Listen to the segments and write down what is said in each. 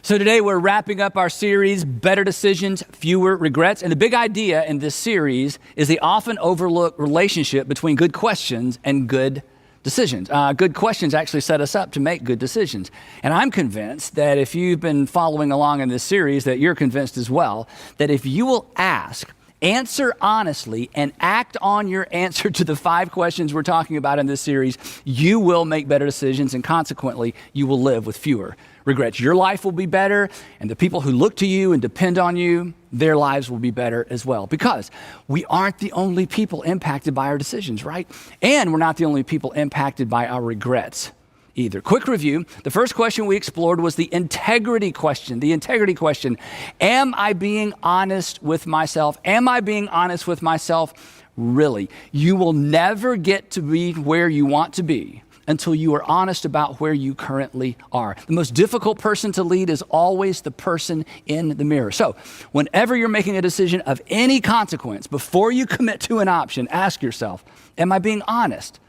So today we're wrapping up our series, Better Decisions, Fewer Regrets. And the big idea in this series is the often overlooked relationship between good questions and good decisions. Good questions actually set us up to make good decisions. And I'm convinced that if you've been following along in this series, that you're convinced as well, that if you will ask, answer honestly, and act on your answer to the 5 questions we're talking about in this series, you will make better decisions, and consequently, you will live with fewer regrets. Your life will be better, and the people who look to you and depend on you, their lives will be better as well. Because we aren't the only people impacted by our decisions, right? And we're not the only people impacted by our regrets either. Quick review. The first question we explored was the integrity question. The integrity question. Am I being honest with myself? Am I being honest with myself? Really? You will never get to be where you want to be until you are honest about where you currently are. The most difficult person to lead is always the person in the mirror. So whenever you're making a decision of any consequence, before you commit to an option, ask yourself, am I being honest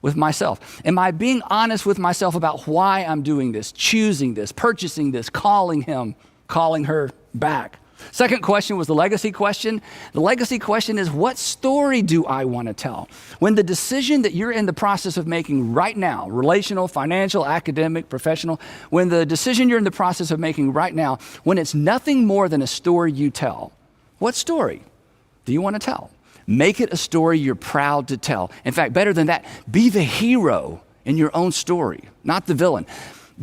with myself? Am I being honest with myself about why I'm doing this, choosing this, purchasing this, calling him, calling her back? Second question was the legacy question. The legacy question is, what story do I want to tell? When the decision that you're in the process of making right now, relational, financial, academic, professional, when the decision you're in the process of making right now, when it's nothing more than a story you tell, what story do you want to tell? Make it a story you're proud to tell. In fact, better than that, be the hero in your own story, not the villain.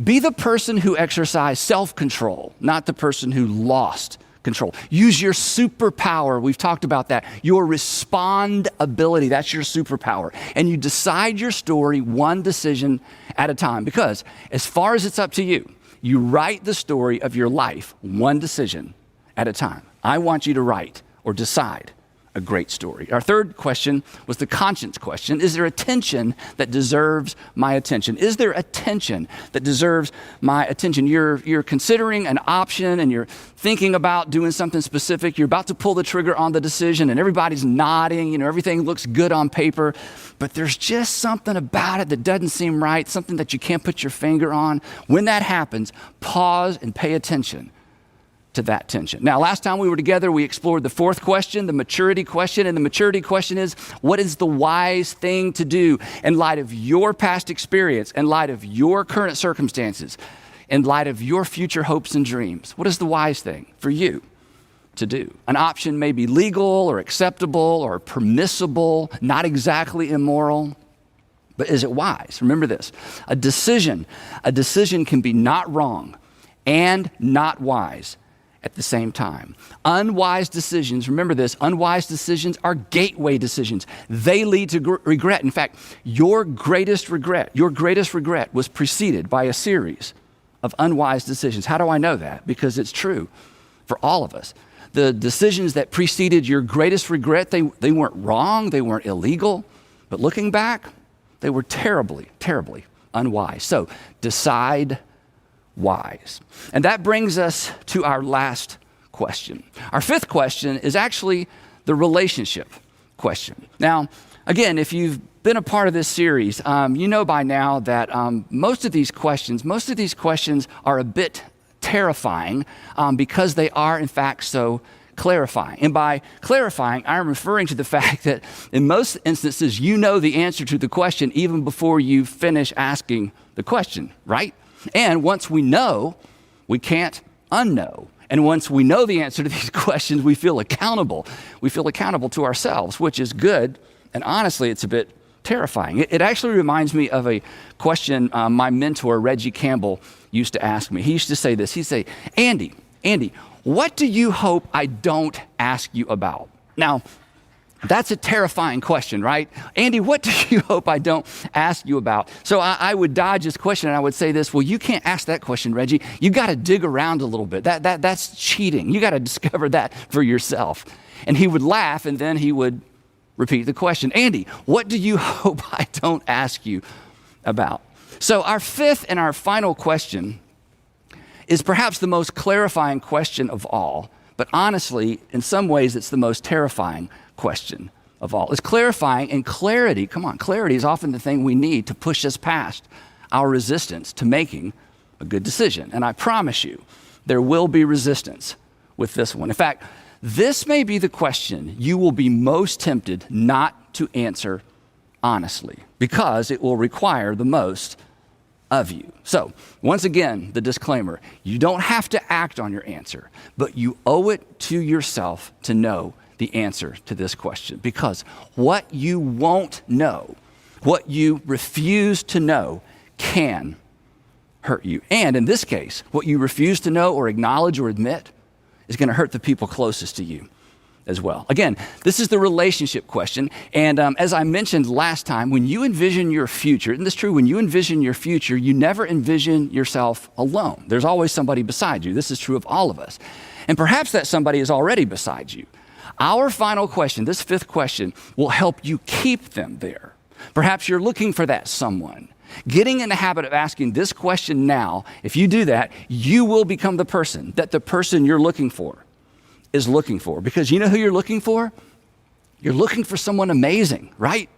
Be the person who exercised self-control, not the person who lost control. Use your superpower. We've talked about that. Your respond ability. That's your superpower. And you decide your story one decision at a time. Because as far as it's up to you, you write the story of your life one decision at a time. I want you to write or decide a great story. Our third question was the conscience question. Is there a tension that deserves my attention? Is there a tension that deserves my attention? You're considering an option and you're thinking about doing something specific. You're about to pull the trigger on the decision and everybody's nodding. Everything looks good on paper, but there's just something about it that doesn't seem right, something that you can't put your finger on. When that happens, pause and pay attention to that tension. Now, last time we were together, we explored the fourth question, the maturity question. And the maturity question is, what is the wise thing to do in light of your past experience, in light of your current circumstances, in light of your future hopes and dreams? What is the wise thing for you to do? An option may be legal or acceptable or permissible, not exactly immoral, but is it wise? Remember this, a decision can be not wrong and not wise at the same time. Unwise decisions, remember this, unwise decisions are gateway decisions. They lead to regret. In fact, your greatest regret was preceded by a series of unwise decisions. How do I know that? Because it's true for all of us. The decisions that preceded your greatest regret, they weren't wrong, they weren't illegal, but looking back, they were terribly, terribly unwise. So decide wise. And that brings us to our last question. Our fifth question is actually the relationship question. Now, again, if you've been a part of this series, you know by now that most of these questions are a bit terrifying because they are in fact so clarifying. And by clarifying, I'm referring to the fact that in most instances, you know the answer to the question even before you finish asking the question, right? And once we know, we can't unknow. And once we know the answer to these questions, we feel accountable. We feel accountable to ourselves, which is good. And honestly, it's a bit terrifying. It actually reminds me of a question my mentor, Reggie Campbell, used to ask me. He used to say this. He'd say, Andy, what do you hope I don't ask you about? Now, that's a terrifying question, right? Andy, what do you hope I don't ask you about? So I would dodge this question and I would say this, well, you can't ask that question, Reggie. You got to dig around a little bit. That's cheating. You got to discover that for yourself. And he would laugh and then he would repeat the question. Andy, what do you hope I don't ask you about? So our fifth and our final question is perhaps the most clarifying question of all. But honestly, in some ways, it's the most terrifying question of all. It's clarifying, and clarity is often the thing we need to push us past our resistance to making a good decision. And I promise you, There will be resistance with this one. In fact, this may be the question you will be most tempted not to answer honestly, because it will require the most of you. So, once again, the disclaimer, you don't have to act on your answer, but you owe it to yourself to know the answer to this question, because what you won't know, what you refuse to know, can hurt you. And in this case, what you refuse to know or acknowledge or admit is going to hurt the people closest to you as well. Again, this is the relationship question. And as I mentioned last time, when you envision your future, isn't this true? When you envision your future, you never envision yourself alone. There's always somebody beside you. This is true of all of us. And perhaps that somebody is already beside you. Our final question, this fifth question, will help you keep them there. Perhaps you're looking for that someone. Getting in the habit of asking this question now, if you do that, you will become the person that the person you're looking for is looking for. Because you know who you're looking for? You're looking for someone amazing, right?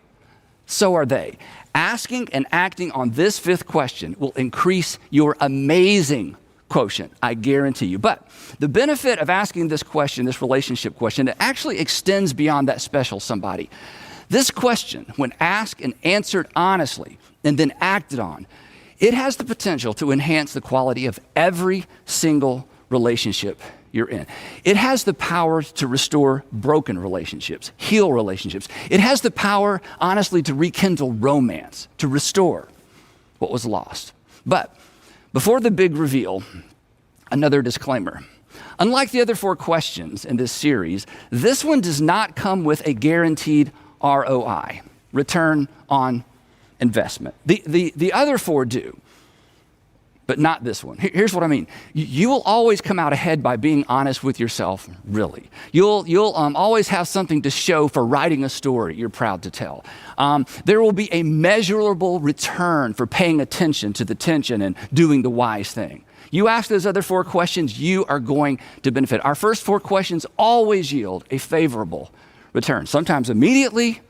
So are they. Asking and acting on this fifth question will increase your amazing quotient, I guarantee you. But the benefit of asking this question, this relationship question, it actually extends beyond that special somebody. This question, when asked and answered honestly and then acted on, it has the potential to enhance the quality of every single relationship you're in. It has the power to restore broken relationships, heal relationships. It has the power, honestly, to rekindle romance, to restore what was lost. But before the big reveal, another disclaimer. Unlike the other 4 questions in this series, this one does not come with a guaranteed ROI, return on investment. The other 4 do, but not this one. Here's what I mean. You will always come out ahead by being honest with yourself, really. You'll always have something to show for writing a story you're proud to tell. There will be a measurable return for paying attention to the tension and doing the wise thing. You ask those other 4 questions, you are going to benefit. Our first 4 questions always yield a favorable return, sometimes immediately,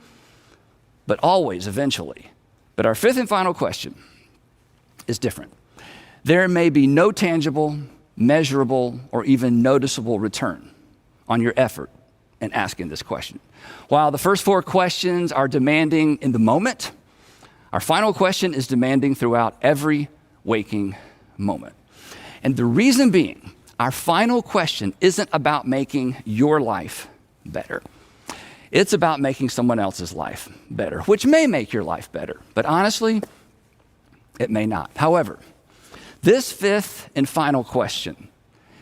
but always eventually. But our fifth and final question is different. There may be no tangible, measurable, or even noticeable return on your effort in asking this question. While the first 4 questions are demanding in the moment, our final question is demanding throughout every waking moment. And the reason being, our final question isn't about making your life better. It's about making someone else's life better, which may make your life better, but honestly, it may not. However, this fifth and final question,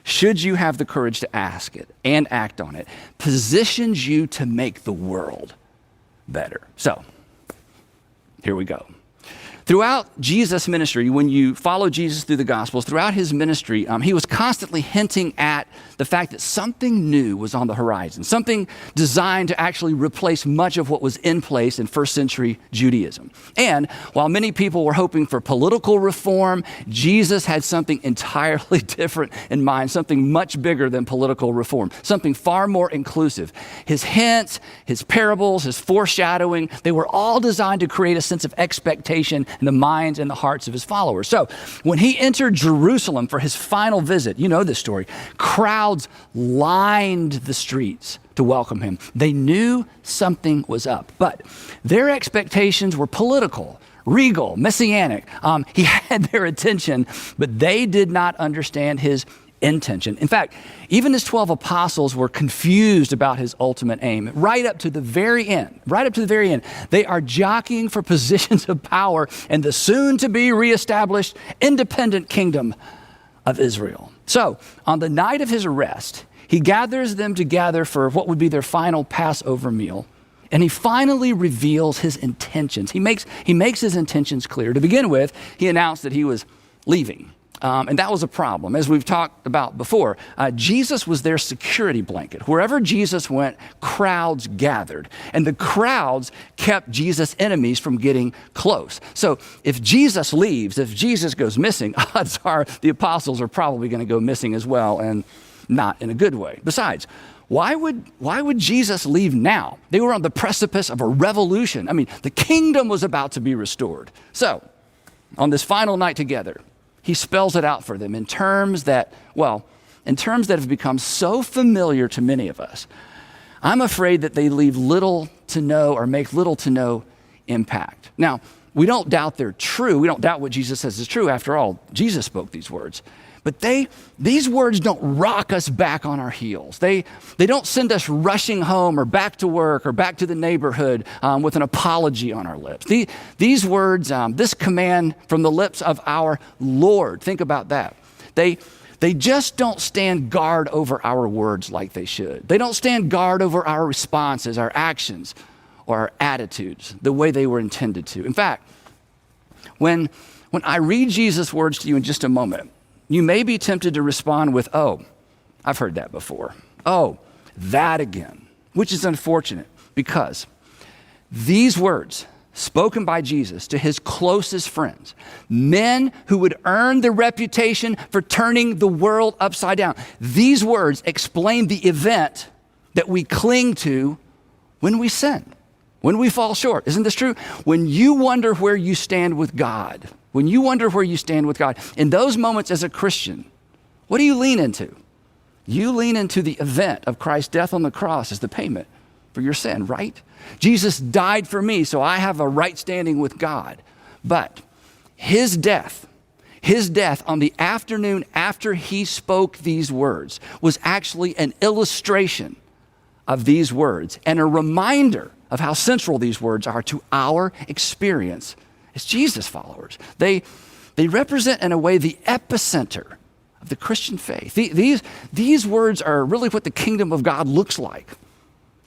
should you have the courage to ask it and act on it, positions you to make the world better. So, here we go. Throughout Jesus' ministry, when you follow Jesus through the Gospels, throughout his ministry, he was constantly hinting at the fact that something new was on the horizon, something designed to actually replace much of what was in place in first century Judaism. And while many people were hoping for political reform, Jesus had something entirely different in mind, something much bigger than political reform, something far more inclusive. His hints, his parables, his foreshadowing, they were all designed to create a sense of expectation in the minds and the hearts of his followers. So when he entered Jerusalem for his final visit, you know this story, crowds lined the streets to welcome him. They knew something was up, but their expectations were political, regal, messianic. He had their attention, but they did not understand his intention. In fact, even his 12 apostles were confused about his ultimate aim. Right up to the very end, they are jockeying for positions of power in the soon-to-be reestablished independent kingdom of Israel. So, on the night of his arrest, he gathers them together for what would be their final Passover meal, and he finally reveals his intentions. He makes his intentions clear. To begin with, he announced that he was leaving. And that was a problem. As we've talked about before, Jesus was their security blanket. Wherever Jesus went, crowds gathered. And the crowds kept Jesus' enemies from getting close. So if Jesus leaves, if Jesus goes missing, odds are the apostles are probably going to go missing as well, and not in a good way. Besides, why would Jesus leave now? They were on the precipice of a revolution. I mean, the kingdom was about to be restored. So, on this final night together, he spells it out for them in terms that have become so familiar to many of us. I'm afraid that they leave little to no or make little to no impact. Now, we don't doubt they're true. We don't doubt what Jesus says is true. After all, Jesus spoke these words. But these words don't rock us back on our heels. They don't send us rushing home or back to work or back to the neighborhood with an apology on our lips. These words, this command from the lips of our Lord, think about that. They just don't stand guard over our words like they should. They don't stand guard over our responses, our actions, or our attitudes the way they were intended to. In fact, when I read Jesus' words to you in just a moment, you may be tempted to respond with, "Oh, I've heard that before. Oh, that again," which is unfortunate because these words spoken by Jesus to his closest friends, men who would earn the reputation for turning the world upside down, these words explain the event that we cling to when we sin, when we fall short. Isn't this true? When you wonder where you stand with God, in those moments as a Christian, what do you lean into? You lean into the event of Christ's death on the cross as the payment for your sin, right? Jesus died for me, so I have a right standing with God. But his death on the afternoon after he spoke these words was actually an illustration of these words and a reminder of how central these words are to our experience as Jesus followers. They represent, in a way, the epicenter of the Christian faith. These words are really what the kingdom of God looks like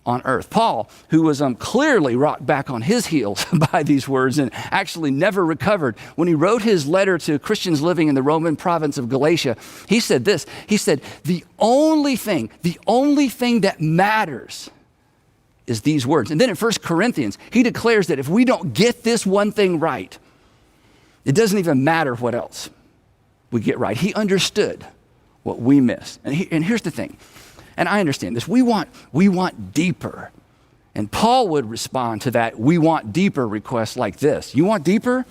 on earth. Paul, who was clearly rocked back on his heels by these words and actually never recovered, when he wrote his letter to Christians living in the Roman province of Galatia, he said this. He said, the only thing that matters is these words. And then in 1 Corinthians, he declares that if we don't get this one thing right, it doesn't even matter what else we get right. He understood what we missed. And here's the thing, and I understand this, we want deeper. And Paul would respond to that, we want deeper request like this. You want deeper?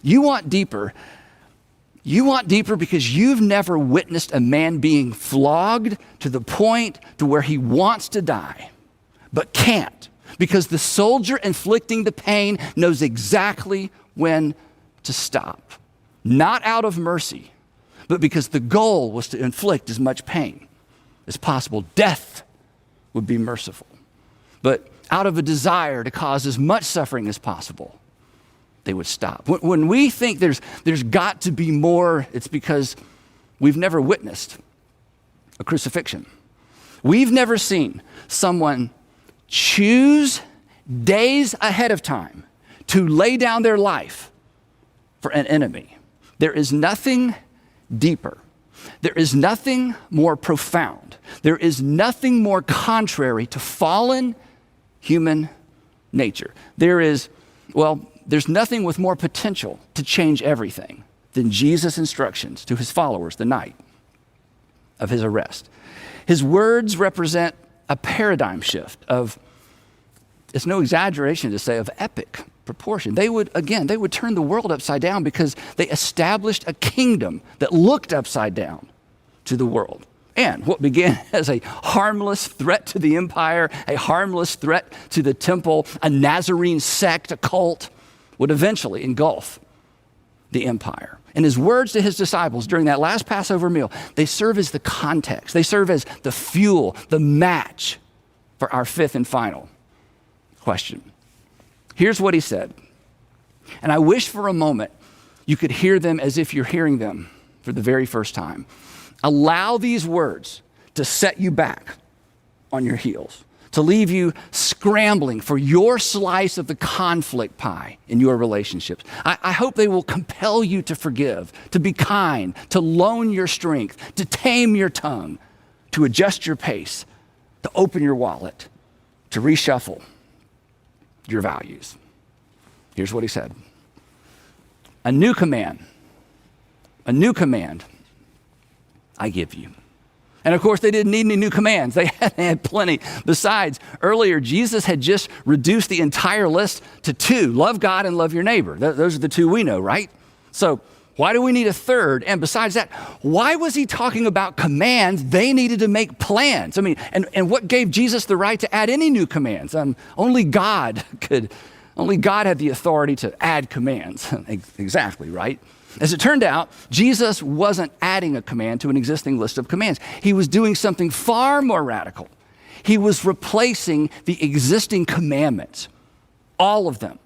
You want deeper. You want deeper because you've never witnessed a man being flogged to the point to where he wants to die, but can't, because the soldier inflicting the pain knows exactly when to stop. Not out of mercy, but because the goal was to inflict as much pain as possible. Death would be merciful, but out of a desire to cause as much suffering as possible, they would stop. When we think there's got to be more, it's because we've never witnessed a crucifixion. We've never seen someone choose days ahead of time to lay down their life for an enemy. There is nothing deeper. There is nothing more profound. There is nothing more contrary to fallen human nature. There's nothing with more potential to change everything than Jesus' instructions to his followers the night of his arrest. His words represent a paradigm shift of, it's no exaggeration to say, of epic proportion. They would turn the world upside down because they established a kingdom that looked upside down to the world. And what began as a harmless threat to the empire, a harmless threat to the temple, a Nazarene sect, a cult, would eventually engulf the empire. And his words to his disciples during that last Passover meal, they serve as the context. They serve as the fuel, the match for our fifth and final question. Here's what he said. And I wish for a moment you could hear them as if you're hearing them for the very first time. Allow these words to set you back on your heels, to leave you scrambling for your slice of the conflict pie in your relationships. I hope they will compel you to forgive, to be kind, to loan your strength, to tame your tongue, to adjust your pace, to open your wallet, to reshuffle your values. Here's what he said. A new command I give you. And of course, they didn't need any new commands. They had plenty. Besides, earlier, Jesus had just reduced the entire list to two: love God and love your neighbor. Those are the two we know, right? So Why do we need a third? And besides that, why was he talking about commands? They needed to make plans. I mean, and what gave Jesus the right to add any new commands? Only God had the authority to add commands. Exactly, right? As it turned out, Jesus wasn't adding a command to an existing list of commands. He was doing something far more radical. He was replacing the existing commandments, all of them.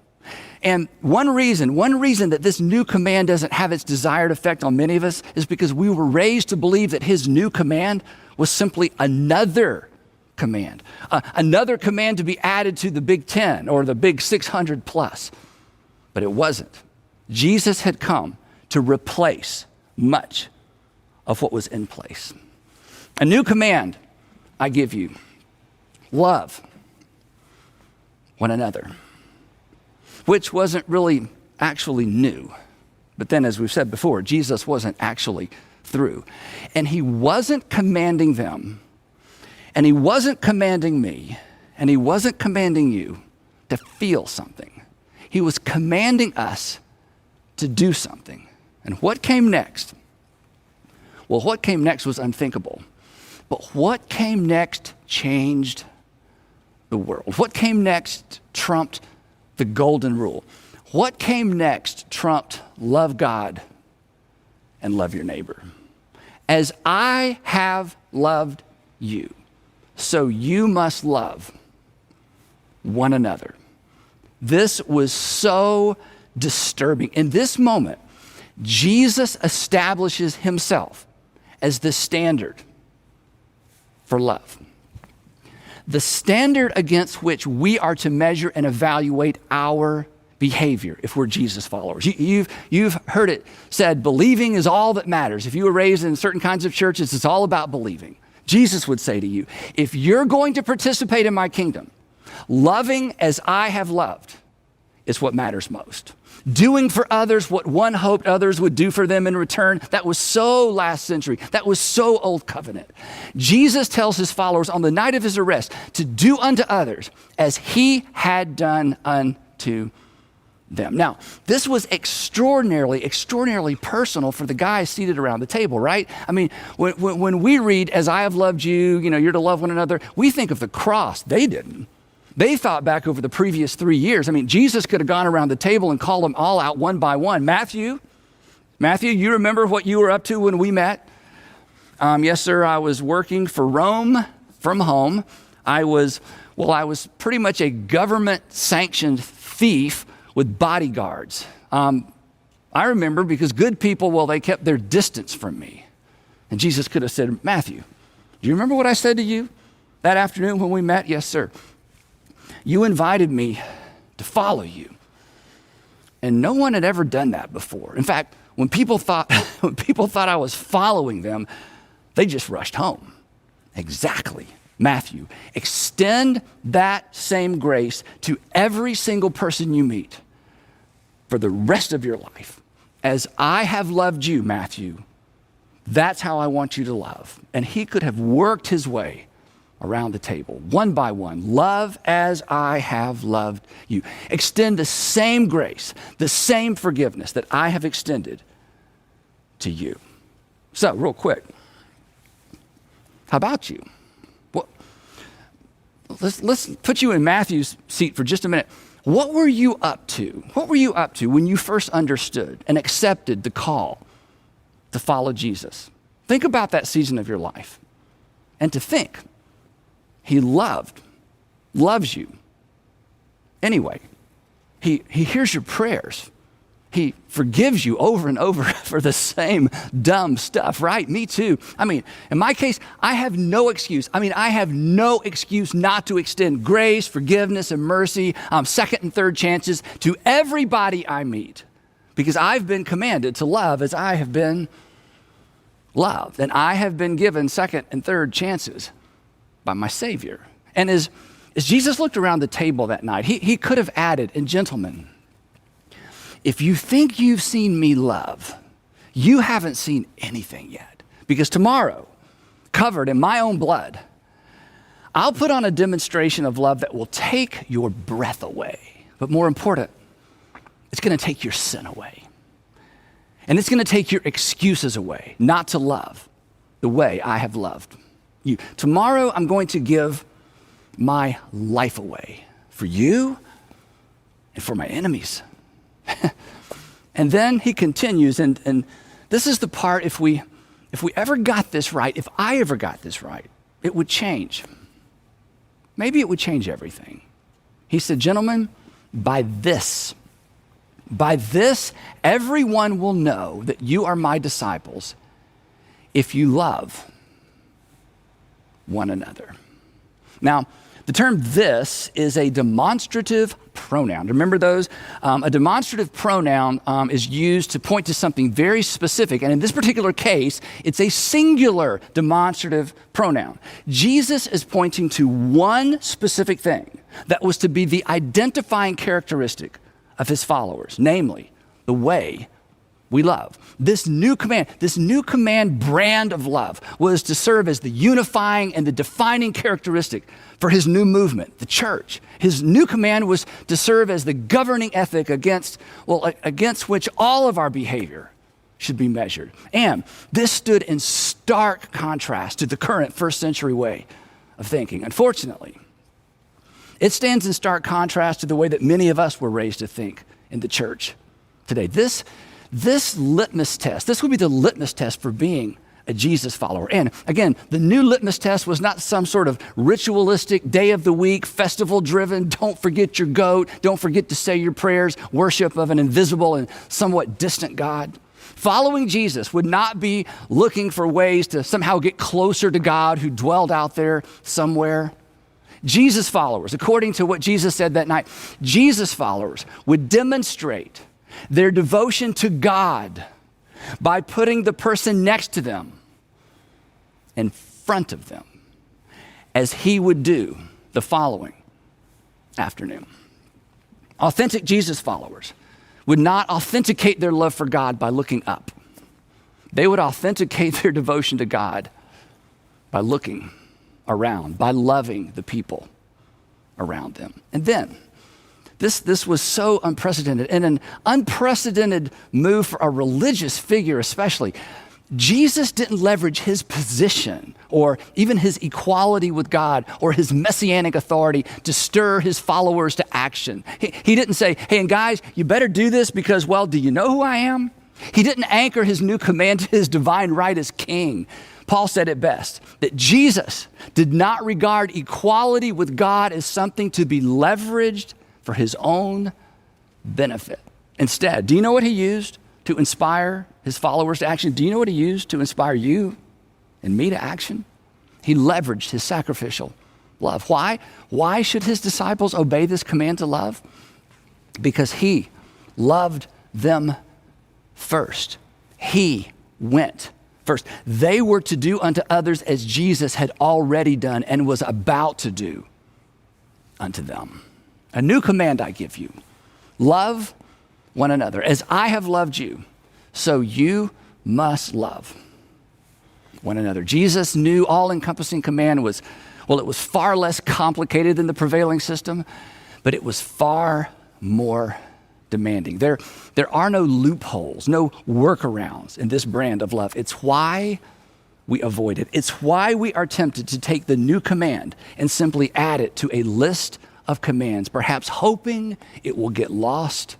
And one reason that this new command doesn't have its desired effect on many of us is because we were raised to believe that his new command was simply another command to be added to the Big 10 or the Big 600 plus. But it wasn't. Jesus had come to replace much of what was in place. A new command I give you: love one another. Which wasn't really actually new. But then, as we've said before, Jesus wasn't actually through. And he wasn't commanding them, and he wasn't commanding me, and he wasn't commanding you to feel something. He was commanding us to do something. And what came next? Well, what came next was unthinkable. But what came next changed the world. What came next trumped the golden rule. What came next trumped love God and love your neighbor. As I have loved you, so you must love one another. This was so disturbing. In this moment, Jesus establishes himself as the standard for love. The standard against which we are to measure and evaluate our behavior if we're Jesus followers. You've heard it said, believing is all that matters. If you were raised in certain kinds of churches, it's all about believing. Jesus would say to you, if you're going to participate in my kingdom, loving as I have loved is what matters most. Doing for others what one hoped others would do for them in return, that was so last century. That was so old covenant. Jesus tells his followers on the night of his arrest to do unto others as he had done unto them. Now, this was extraordinarily personal for the guys seated around the table, right? I mean, when we read, as I have loved you, you're to love one another, we think of the cross. They didn't. They thought back over the previous 3 years. I mean, Jesus could have gone around the table and called them all out one by one. Matthew, you remember what you were up to when we met? Yes, sir, I was working for Rome from home. I was pretty much a government-sanctioned thief with bodyguards. I remember because good people, they kept their distance from me. And Jesus could have said, Matthew, do you remember what I said to you that afternoon when we met? Yes, sir. You invited me to follow you. And no one had ever done that before. In fact, when people thought I was following them, they just rushed home. Exactly. Matthew, extend that same grace to every single person you meet for the rest of your life. As I have loved you, Matthew, that's how I want you to love. And he could have worked his way around the table, one by one. Love as I have loved you. Extend the same grace, the same forgiveness that I have extended to you. So, real quick, how about you? Well, let's put you in Matthew's seat for just a minute. What were you up to? What were you up to when you first understood and accepted the call to follow Jesus? Think about that season of your life. And to think, he loves you. Anyway, he hears your prayers. He forgives you over and over for the same dumb stuff, right? Me too. I mean, in my case, I have no excuse. I have no excuse not to extend grace, forgiveness, and mercy, second and third chances to everybody I meet because I've been commanded to love as I have been loved. And I have been given second and third chances by my Savior. And as Jesus looked around the table that night, he could have added, and gentlemen, if you think you've seen me love, you haven't seen anything yet. Because tomorrow, covered in my own blood, I'll put on a demonstration of love that will take your breath away. But more important, it's going to take your sin away. And it's going to take your excuses away, not to love the way I have loved you. Tomorrow, I'm going to give my life away for you and for my enemies. And then he continues, and this is the part, if we ever got this right, if I ever got this right, it would change. Maybe it would change everything. He said, gentlemen, by this, everyone will know that you are my disciples if you love one another. Now, the term this is a demonstrative pronoun. Remember those? A demonstrative pronoun is used to point to something very specific. And in this particular case, it's a singular demonstrative pronoun. Jesus is pointing to one specific thing that was to be the identifying characteristic of his followers, namely the way we love. This new command brand of love was to serve as the unifying and the defining characteristic for his new movement, the church. His new command was to serve as the governing ethic against which all of our behavior should be measured. And this stood in stark contrast to the current first century way of thinking. Unfortunately, it stands in stark contrast to the way that many of us were raised to think in the church today. This litmus test, this would be the litmus test for being a Jesus follower. And again, the new litmus test was not some sort of ritualistic day of the week, festival driven, don't forget your goat, don't forget to say your prayers, worship of an invisible and somewhat distant God. Following Jesus would not be looking for ways to somehow get closer to God who dwelled out there somewhere. Jesus followers, according to what Jesus said that night, Jesus followers would demonstrate their devotion to God by putting the person next to them in front of them, as he would do the following afternoon. Authentic Jesus followers would not authenticate their love for God by looking up. They would authenticate their devotion to God by looking around, by loving the people around them. And then, This was so unprecedented, and an unprecedented move for a religious figure especially. Jesus didn't leverage his position or even his equality with God or his messianic authority to stir his followers to action. He didn't say, hey, and guys, you better do this because, well, do you know who I am? He didn't anchor his new command to his divine right as king. Paul said it best, that Jesus did not regard equality with God as something to be leveraged for his own benefit. Instead, do you know what he used to inspire his followers to action? Do you know what he used to inspire you and me to action? He leveraged his sacrificial love. Why? Why should his disciples obey this command to love? Because he loved them first. He went first. They were to do unto others as Jesus had already done and was about to do unto them. A new command I give you, love one another. As I have loved you, so you must love one another. Jesus' new all-encompassing command was far less complicated than the prevailing system, but it was far more demanding. There are no loopholes, no workarounds in this brand of love. It's why we avoid it. It's why we are tempted to take the new command and simply add it to a list of commands, perhaps hoping it will get lost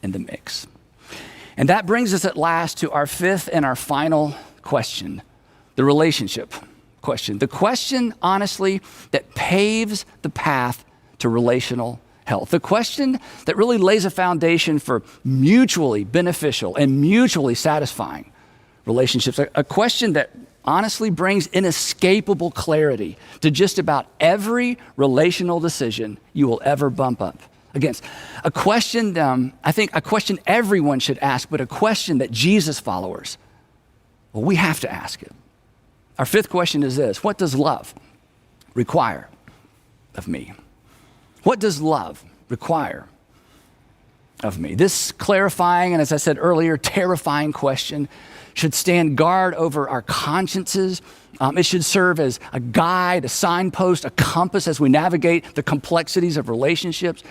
in the mix. And that brings us at last to our fifth and our final question, the relationship question. The question, honestly, that paves the path to relational health. The question that really lays a foundation for mutually beneficial and mutually satisfying relationships. A question that honestly brings inescapable clarity to just about every relational decision you will ever bump up against. A question, I think a question everyone should ask, but a question that Jesus followers, well, we have to ask it. Our fifth question is this: what does love require of me? What does love require of me? This clarifying and, as I said earlier, terrifying question should stand guard over our consciences. It should serve as a guide, a signpost, a compass as we navigate the complexities of relationships.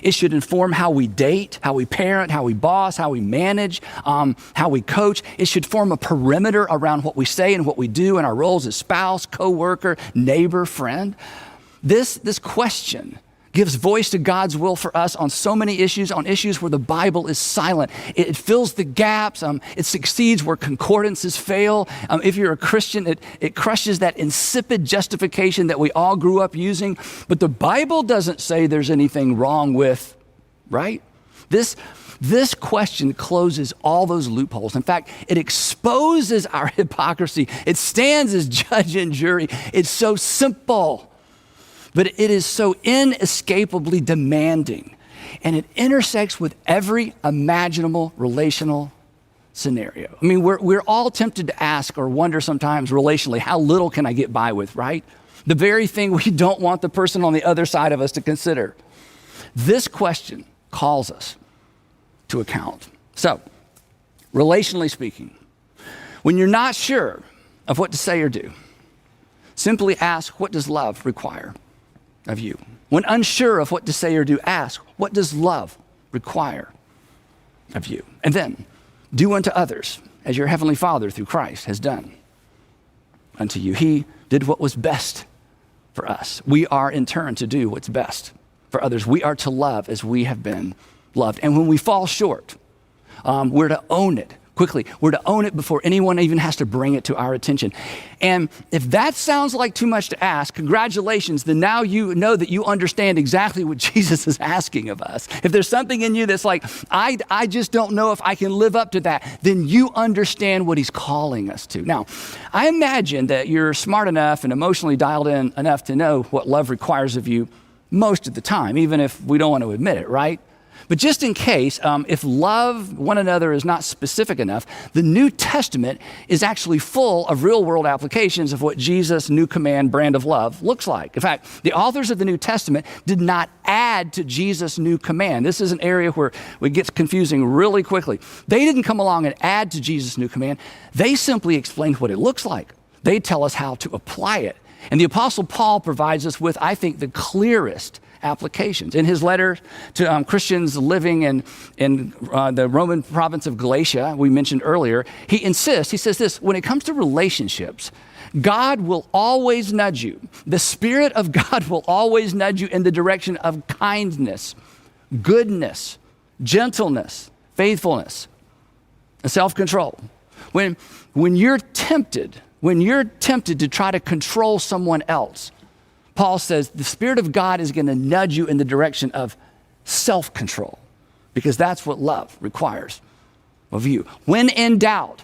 It should inform how we date, how we parent, how we boss, how we manage, how we coach. It should form a perimeter around what we say and what we do in our roles as spouse, coworker, neighbor, friend. This question gives voice to God's will for us on so many issues, on issues where the Bible is silent. It fills the gaps. It succeeds where concordances fail. If you're a Christian, it crushes that insipid justification that we all grew up using. But the Bible doesn't say there's anything wrong with, right? This question closes all those loopholes. In fact, it exposes our hypocrisy. It stands as judge and jury. It's so simple, but it is so inescapably demanding, and it intersects with every imaginable relational scenario. I mean, we're all tempted to ask or wonder sometimes relationally, how little can I get by with, right? The very thing we don't want the person on the other side of us to consider. This question calls us to account. So, relationally speaking, when you're not sure of what to say or do, simply ask, what does love require of you? When unsure of what to say or do, ask, what does love require of you? And then do unto others as your heavenly Father through Christ has done unto you. He did what was best for us. We are in turn to do what's best for others. We are to love as we have been loved. And when we fall short, we're to own it quickly. We're to own it before anyone even has to bring it to our attention. And if that sounds like too much to ask, congratulations, then now you know that you understand exactly what Jesus is asking of us. If there's something in you that's like, I just don't know if I can live up to that, then you understand what he's calling us to. Now, I imagine that you're smart enough and emotionally dialed in enough to know what love requires of you most of the time, even if we don't want to admit it, right? But just in case, if love one another is not specific enough, the New Testament is actually full of real-world applications of what Jesus' new command brand of love looks like. In fact, the authors of the New Testament did not add to Jesus' new command. This is an area where it gets confusing really quickly. They didn't come along and add to Jesus' new command. They simply explained what it looks like. They tell us how to apply it. And the Apostle Paul provides us with, I think, the clearest applications. In his letter to Christians living in the Roman province of Galatia, we mentioned earlier, he says this, when it comes to relationships, God will always nudge you. The Spirit of God will always nudge you in the direction of kindness, goodness, gentleness, faithfulness, and self-control. When you're tempted to try to control someone else, Paul says the Spirit of God is going to nudge you in the direction of self-control, because that's what love requires of you. When in doubt,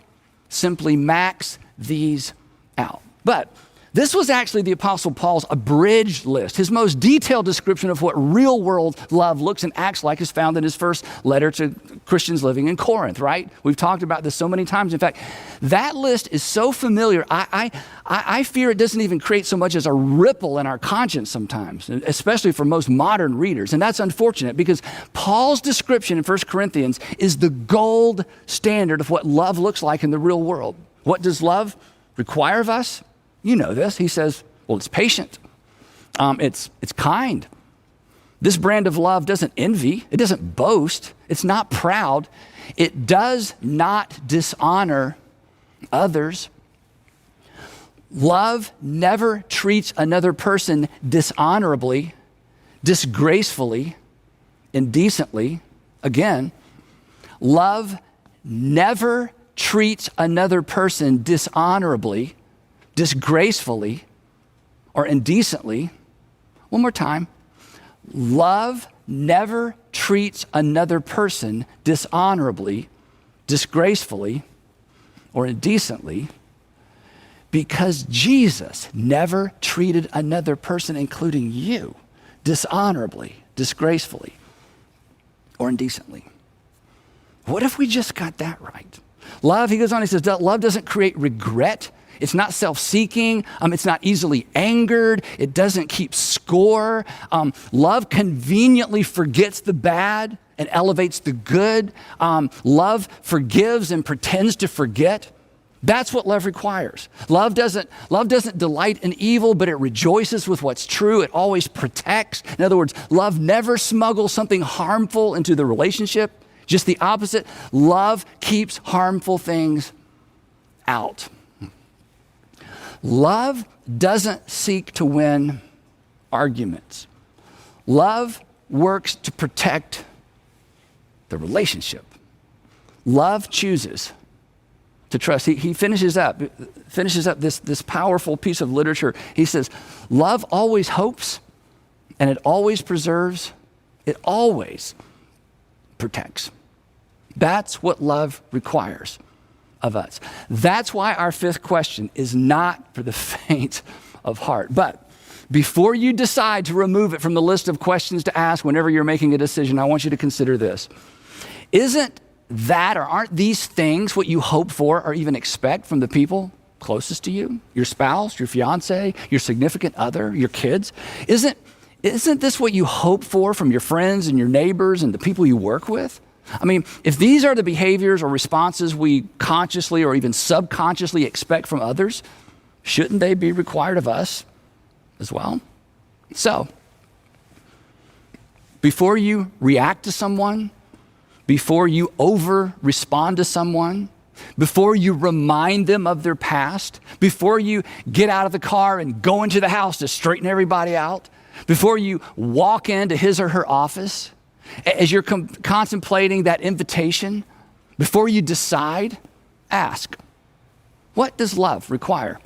simply max these out. But this was actually the Apostle Paul's abridged list. His most detailed description of what real-world love looks and acts like is found in his first letter to Christians living in Corinth, right? We've talked about this so many times. In fact, that list is so familiar, I fear it doesn't even create so much as a ripple in our conscience sometimes, especially for most modern readers. And that's unfortunate, because Paul's description in 1 Corinthians is the gold standard of what love looks like in the real world. What does love require of us? You know this. He says, well, it's patient. It's kind. This brand of love doesn't envy. It doesn't boast. It's not proud. It does not dishonor others. Love never treats another person dishonorably, disgracefully, indecently. Again, love never treats another person dishonorably, disgracefully, or indecently. One more time. Love never treats another person dishonorably, disgracefully, or indecently, because Jesus never treated another person, including you, dishonorably, disgracefully, or indecently. What if we just got that right? Love, he goes on, he says, love doesn't create regret. It's not self-seeking. It's not easily angered. It doesn't keep score. Love conveniently forgets the bad and elevates the good. Love forgives and pretends to forget. That's what love requires. Love doesn't delight in evil, but it rejoices with what's true. It always protects. In other words, love never smuggles something harmful into the relationship. Just the opposite. Love keeps harmful things out. Love doesn't seek to win arguments. Love works to protect the relationship. Love chooses to trust. He finishes up this powerful piece of literature. He says, love always hopes, and it always preserves, it always protects. That's what love requires of us. That's why our fifth question is not for the faint of heart. But before you decide to remove it from the list of questions to ask whenever you're making a decision, I want you to consider this. Isn't that, or aren't these things what you hope for or even expect from the people closest to you? Your spouse, your fiance, your significant other, your kids? Isn't this what you hope for from your friends and your neighbors and the people you work with? I mean, if these are the behaviors or responses we consciously or even subconsciously expect from others, shouldn't they be required of us as well? So, before you react to someone, before you over-respond to someone, before you remind them of their past, before you get out of the car and go into the house to straighten everybody out, before you walk into his or her office, as you're contemplating that invitation, before you decide, ask, what does love require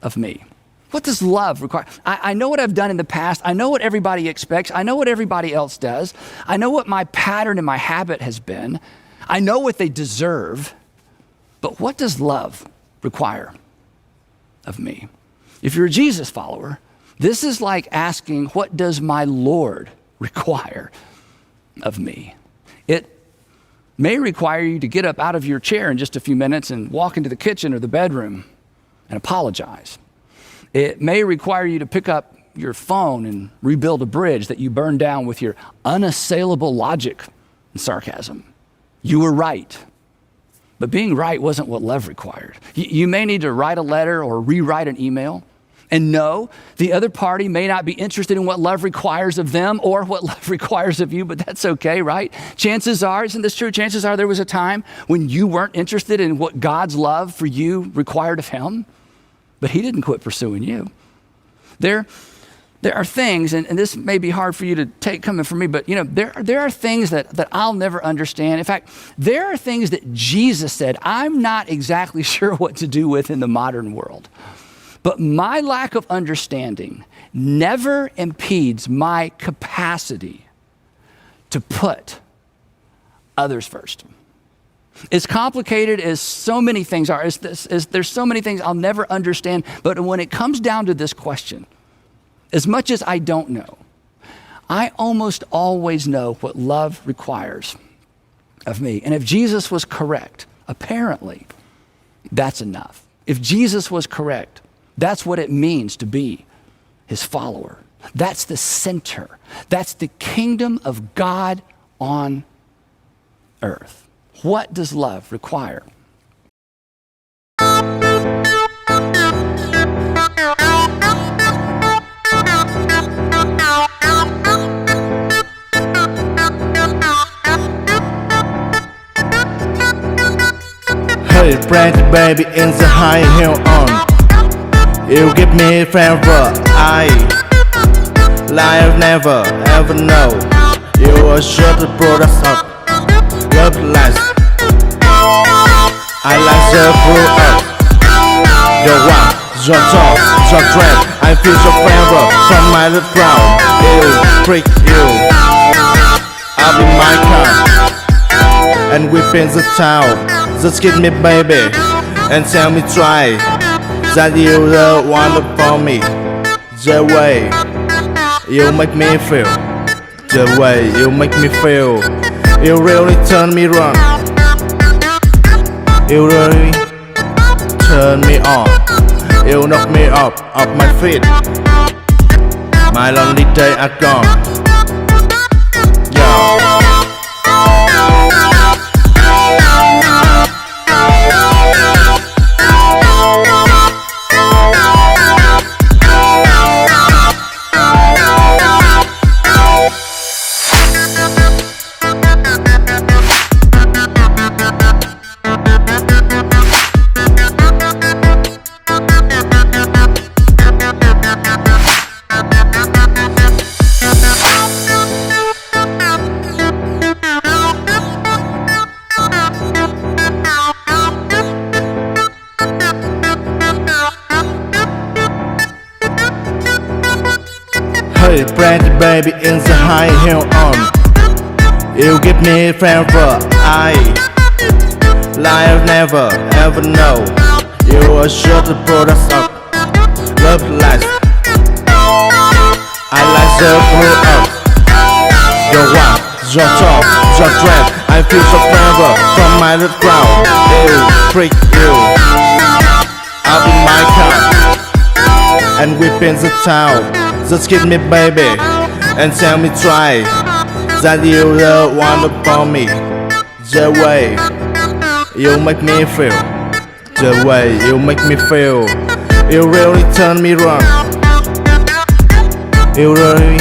of me? What does love require? I know what I've done in the past. I know what everybody expects. I know what everybody else does. I know what my pattern and my habit has been. I know what they deserve. But what does love require of me? If you're a Jesus follower, this is like asking, what does my Lord require of me? It may require you to get up out of your chair in just a few minutes and walk into the kitchen or the bedroom and apologize. It may require you to pick up your phone and rebuild a bridge that you burned down with your unassailable logic and sarcasm. You were right, but being right wasn't what love required. You may need to write a letter or rewrite an email. And no, the other party may not be interested in what love requires of them or what love requires of you, but that's okay, right? Chances are, isn't this true? Chances are there was a time when you weren't interested in what God's love for you required of him, but he didn't quit pursuing you. There are things, and this may be hard for you to take coming from me, but there are things that I'll never understand. In fact, there are things that Jesus said I'm not exactly sure what to do with in the modern world. But my lack of understanding never impedes my capacity to put others first. As complicated as so many things are, as there's so many things I'll never understand, but when it comes down to this question, as much as I don't know, I almost always know what love requires of me. And if Jesus was correct, apparently, that's enough. If Jesus was correct, that's what it means to be his follower. That's the center. That's the kingdom of God on earth. What does love require? Hey, pretty baby in the high heel on. You give me forever, I've never ever know. You are sure the products of love life. I like the full earth. Your walk, your talk, your dread. I feel your forever from my little crown. You, freak you. I'll be my car, and we've been the town. Just give me baby, and tell me try that you the one for me. The way you make me feel, the way you make me feel, you really turn me wrong. You really turn me on. You knock me off my feet. My lonely days are gone. Pretty baby in the high heel on. You give me favor, I I'll never ever know. You are sure the products of love life. I like the blue up. Your walk, your talk, your dress. I feel so forever from my little crowd. You freak you. I'll be my car and whip in the town. Just kiss me baby and tell me try that you the one for me. The way you make me feel, the way you make me feel, you really turn me on. You really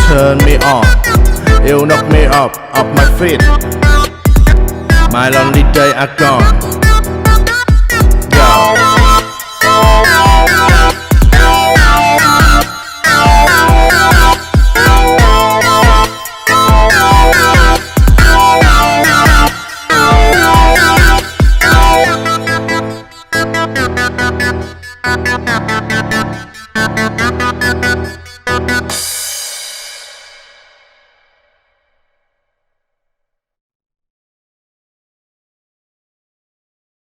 turn me on. You knock me off my feet. My lonely days are gone.